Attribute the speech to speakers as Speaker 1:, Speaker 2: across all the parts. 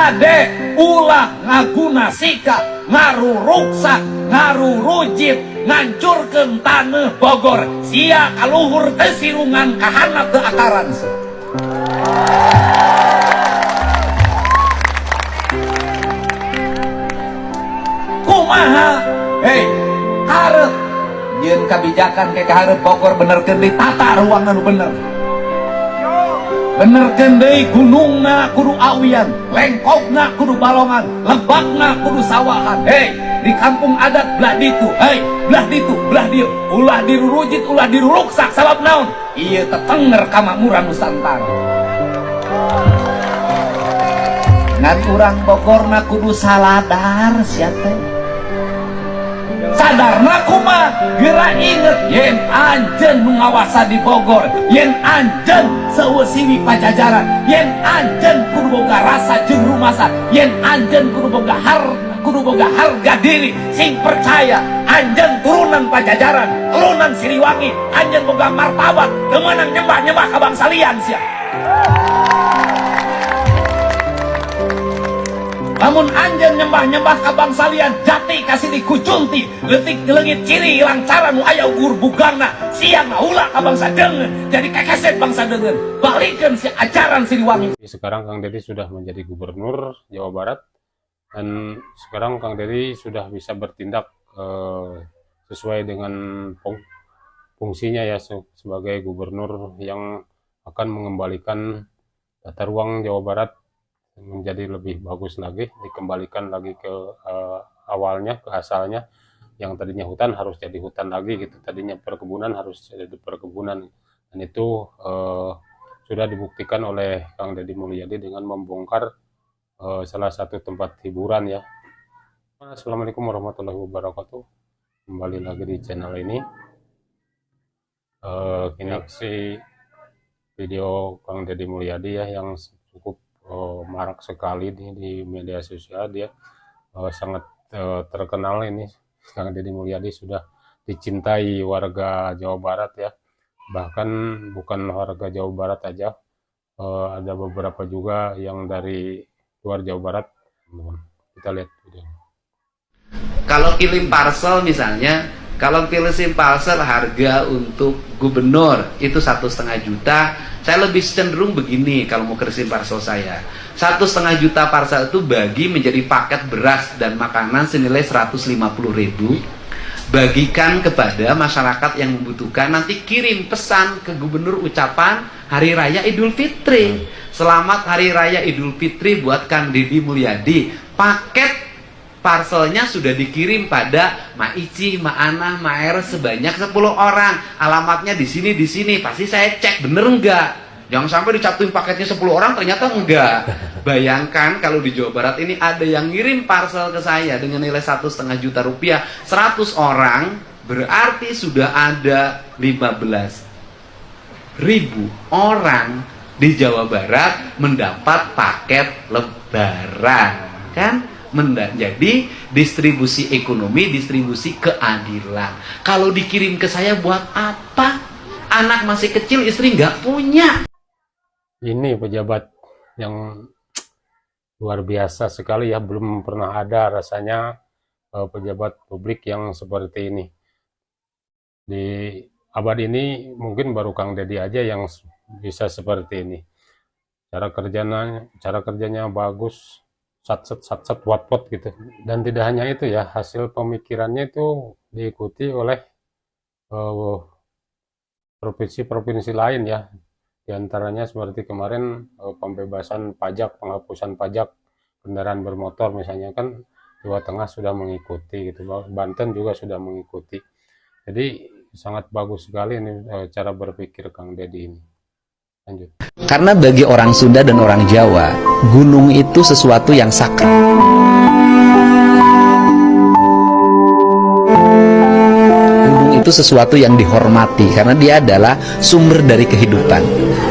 Speaker 1: Bade ulah ngaguna sika ngaruruksak ngarurujit ngancurkeun taneuh Bogor sia kaluhur teu sirungan kahanap teu akaran. Kumaha hei hareup yeun kabijakan ke hareup Bogor benerkeun deui tata ruang anu bener. Benerkeun deui gunungna kudu awian, lengkokna kudu balongan, lebakna kudu sawahan. Hei, di kampung adat belah ditu, hei, belah ditu, belah dieu, ulah dirurujit, ulah diruruksak sabab naon? Ieu teh tenger ka makmuran Nusantara. Ngan urang Bogorna kudu saladar sia teh. Sadarna kumaha geura inget yen anjeun nu ngawasa di Bogor, yen anjeun seusiwi Pajajaran, yen anjeun kudu boga rasa jeung rumasa, yen anjeun kudu boga harga diri sing percaya anjeun turunan Pajajaran, turunan Siliwangi, anjeun boga martabat teu meunang nyembah-nyembah ka bangsa lian sia. Namun anjeun nyembah-nyembah ka bangsa lian jati kasih dikucunti leutik leungit ciri hilang cara nu aya ugur bugangna siang ulah ka bangsa deungeun jadi kekeset bangsa deungeun balikeun si ajaran Siliwangi.
Speaker 2: Sekarang Kang Dedi sudah menjadi gubernur Jawa Barat dan sekarang Kang Dedi sudah bisa bertindak sesuai dengan fungsinya ya sebagai gubernur yang akan mengembalikan tata ruang Jawa Barat menjadi lebih bagus lagi, dikembalikan lagi ke awalnya, ke asalnya. Yang tadinya hutan harus jadi hutan lagi gitu, tadinya perkebunan harus jadi perkebunan, dan itu sudah dibuktikan oleh Kang Deddy Mulyadi dengan membongkar salah satu tempat hiburan ya. Assalamualaikum warahmatullahi wabarakatuh, kembali lagi di channel ini. Ini si video Kang Deddy Mulyadi ya yang cukup marak sekali di media sosial. Dia sangat terkenal ini. Kang Deddy Mulyadi sudah dicintai warga Jawa Barat ya, bahkan bukan warga Jawa Barat aja, ada beberapa juga yang dari luar Jawa Barat. Kita lihat videonya.
Speaker 3: Kalau kirim parcel misalnya, kalau pilih parcel harga untuk gubernur itu 1,5 juta. Saya lebih cenderung begini kalau mau kirim parcel saya. 1,5 juta parcel itu bagi menjadi paket beras dan makanan senilai 150.000. Bagikan kepada masyarakat yang membutuhkan. Nanti kirim pesan ke gubernur ucapan Hari Raya Idul Fitri. Selamat Hari Raya Idul Fitri buat Kang Deddy Mulyadi. Paket parcelnya sudah dikirim pada Ma Ici, Ma Ana, Ma Eres sebanyak 10 orang. Alamatnya di sini, di sini. Pasti saya cek bener enggak. Jangan sampai dicatuin paketnya 10 orang ternyata enggak. Bayangkan kalau di Jawa Barat ini ada yang ngirim parcel ke saya dengan nilai 1,5 juta rupiah, 100 orang, berarti sudah ada 15.000 orang di Jawa Barat mendapat paket lebaran, kan? Jadi distribusi ekonomi, distribusi keadilan. Kalau dikirim ke saya buat apa? Anak masih kecil, istri nggak punya.
Speaker 2: Ini pejabat yang luar biasa sekali ya, belum pernah ada rasanya pejabat publik yang seperti ini. Di abad ini mungkin baru Kang Deddy aja yang bisa seperti ini. Cara kerjanya bagus. Sat wat gitu. Dan tidak hanya itu ya, hasil pemikirannya itu diikuti oleh provinsi-provinsi lain ya. Di antaranya seperti kemarin pembebasan pajak, penghapusan pajak kendaraan bermotor misalnya, kan Jawa Tengah sudah mengikuti gitu, Banten juga sudah mengikuti. Jadi sangat bagus sekali ini cara berpikir Kang Deddy ini. Lanjut.
Speaker 4: Karena bagi orang Sunda dan orang Jawa, gunung itu sesuatu yang sakral. Gunung itu sesuatu yang dihormati karena dia adalah sumber dari kehidupan.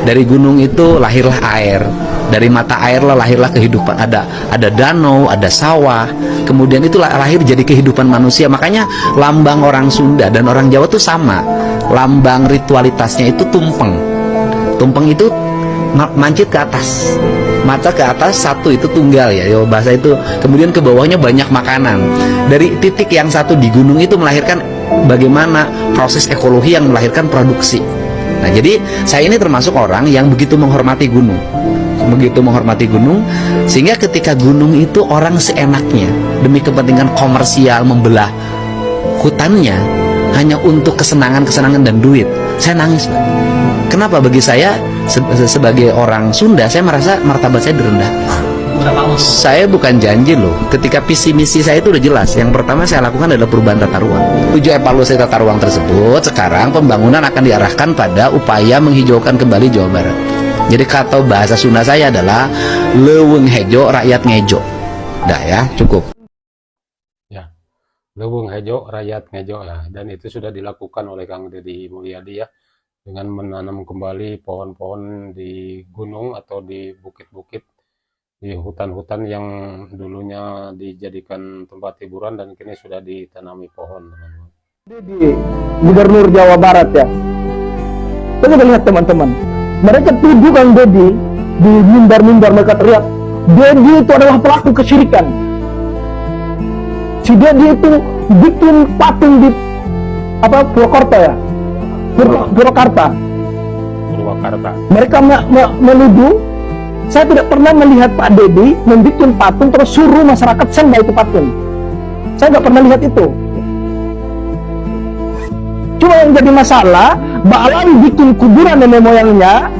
Speaker 4: Dari gunung itu lahirlah air. Dari mata air lahirlah kehidupan. Ada danau, ada sawah. Kemudian itu lahir jadi kehidupan manusia. Makanya lambang orang Sunda dan orang Jawa itu sama. Lambang ritualitasnya itu tumpeng. Tumpeng itu mancit ke atas. mata ke atas satu itu tunggal ya, Jawa bahasa itu. Kemudian ke bawahnya banyak makanan. Dari titik yang satu di gunung itu melahirkan bagaimana proses ekologi yang melahirkan produksi. Nah, jadi saya ini termasuk orang yang begitu menghormati gunung. Begitu menghormati gunung, sehingga ketika gunung itu orang seenaknya demi kepentingan komersial membelah hutannya hanya untuk kesenangan dan duit, saya nangis, Pak. Kenapa? Bagi saya sebagai orang Sunda, saya merasa martabat saya direndahkan. Saya bukan janji loh, ketika visi misi saya itu udah jelas. Yang pertama saya lakukan adalah perubahan tata ruang. Tujuh evaluasi tata ruang tersebut, sekarang pembangunan akan diarahkan pada upaya menghijaukan kembali Jawa Barat. Jadi kata bahasa Sunda saya adalah leuweung hejo rakyat ngejo. Dah ya, cukup.
Speaker 2: Ya, leuweung hejo rakyat ngejo ya, dan itu sudah dilakukan oleh Kang Deddy Mulyadi ya, dengan menanam kembali pohon-pohon di gunung atau di bukit-bukit, di hutan-hutan yang dulunya dijadikan tempat hiburan dan kini sudah ditanami pohon, teman-teman.
Speaker 5: Di Gubernur Jawa Barat ya, coba lihat teman-teman, mereka tuduh Kang Deddy di mimbar-mimbar, mereka teriak Deddy itu adalah pelaku kesyirikan. Si Deddy itu bikin patung di Purwokerto ya, Purwakarta. Mereka menuduh. Saya tidak pernah melihat Pak Deddy membuat patung terus suruh masyarakat sembah itu patung. Saya nggak pernah lihat itu. Cuma yang jadi masalah, Ba'alam bikin kuburan nenek moyangnya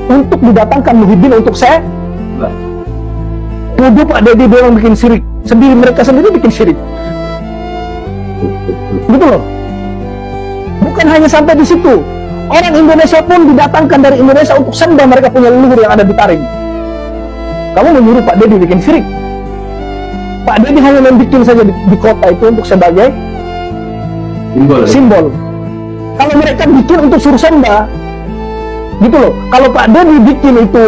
Speaker 5: untuk didatangkan Muhyiddin untuk saya. Tuduh Pak Deddy bilang bikin syirik. Mereka sendiri bikin syirik. Gitu loh. Bukan hanya sampai di situ. Orang Indonesia pun didatangkan dari Indonesia untuk sembah mereka punya leluhur yang ada di Taring. Kamu menyuruh Pak Deddy bikin syirik. Pak Deddy hanya membuat saja di kota itu untuk sebagai simbol. Kalau mereka bikin untuk suruh sembah, gitu loh. Kalau Pak Deddy bikin itu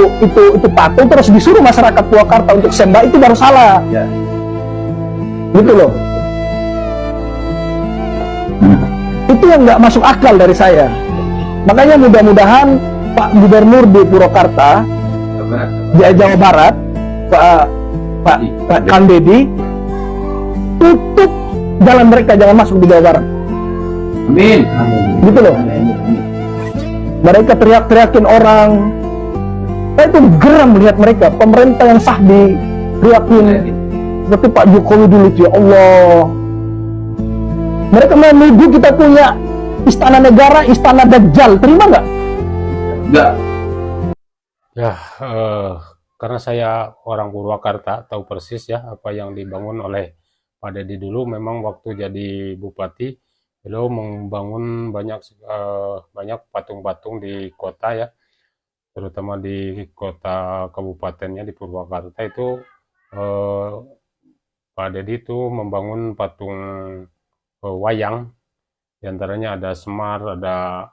Speaker 5: patung terus disuruh masyarakat Purwakarta untuk sembah, itu baru salah. Ya. Gitu loh. Itu yang nggak masuk akal dari saya. Makanya mudah-mudahan Pak Gubernur di Purwakarta, di Jawa Barat, Pak Kang Deddy, tutup jalan mereka, jangan masuk di Jawa Barat. Amin. Gitu loh. Mereka teriak-teriakin orang. Saya itu geram melihat mereka, pemerintah yang sah diteriakin. Seperti Pak Jokowi dulu, ya Allah. Mereka menuduh kita punya istana negara, istana Dajjal, terima nggak? Nggak.
Speaker 2: Ya, karena saya orang Purwakarta, tahu persis ya apa yang dibangun oleh Pak Deddy dulu. Memang waktu jadi bupati, beliau membangun banyak patung-patung di kota ya, terutama di kota kabupatennya di Purwakarta itu. Pak Deddy itu membangun patung wayang. Di antaranya ada Semar, ada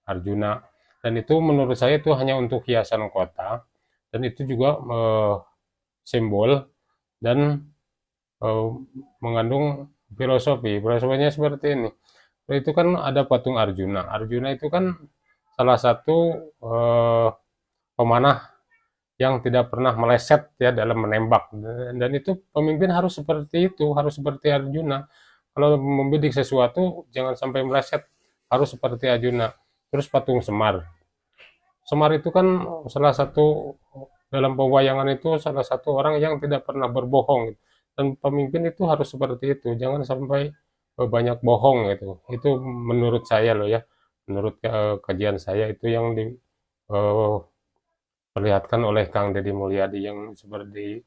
Speaker 2: Arjuna, dan itu menurut saya itu hanya untuk hiasan kota, dan itu juga simbol dan mengandung filosofinya seperti ini. Itu kan ada patung Arjuna. Arjuna itu kan salah satu pemanah yang tidak pernah meleset ya dalam menembak, dan itu pemimpin harus seperti itu, harus seperti Arjuna. Kalau membidik sesuatu jangan sampai meleset, harus seperti Arjuna. Terus patung Semar. Semar itu kan salah satu dalam pewayangan itu salah satu orang yang tidak pernah berbohong. Dan pemimpin itu harus seperti itu, jangan sampai banyak bohong gitu. Itu menurut saya loh ya. Menurut kajian saya itu yang diperlihatkan oleh Kang Deddy Mulyadi yang seperti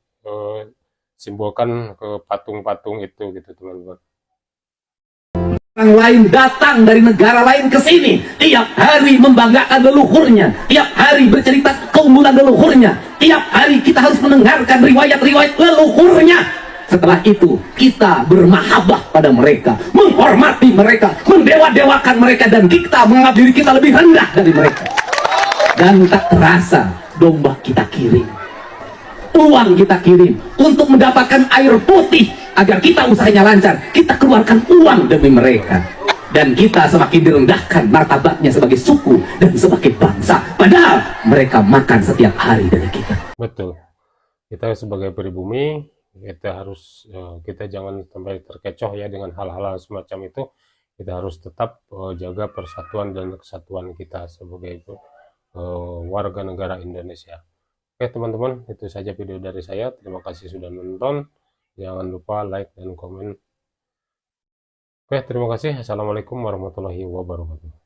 Speaker 2: simbolkan ke patung-patung itu gitu, teman-teman.
Speaker 1: Orang lain datang dari negara lain ke sini, tiap hari membanggakan leluhurnya, tiap hari bercerita keunggulan leluhurnya, tiap hari kita harus mendengarkan riwayat-riwayat leluhurnya. Setelah itu kita bermahabbah pada mereka, menghormati mereka, mendewa-dewakan mereka, dan kita menganggap diri kita lebih rendah dari mereka. Dan tak terasa domba kita kirim, uang kita kirim untuk mendapatkan air putih agar kita usahanya lancar, kita keluarkan uang demi mereka. dan kita semakin direndahkan martabatnya sebagai suku dan sebagai bangsa, padahal mereka makan setiap hari dari kita.
Speaker 2: Betul. Kita sebagai pribumi, kita jangan sampai terkecoh ya dengan hal-hal semacam itu. Kita harus tetap jaga persatuan dan kesatuan kita sebagai warga negara Indonesia. Oke teman-teman, itu saja video dari saya. Terima kasih sudah menonton. Jangan lupa like dan komen. Oke, terima kasih. Assalamualaikum warahmatullahi wabarakatuh.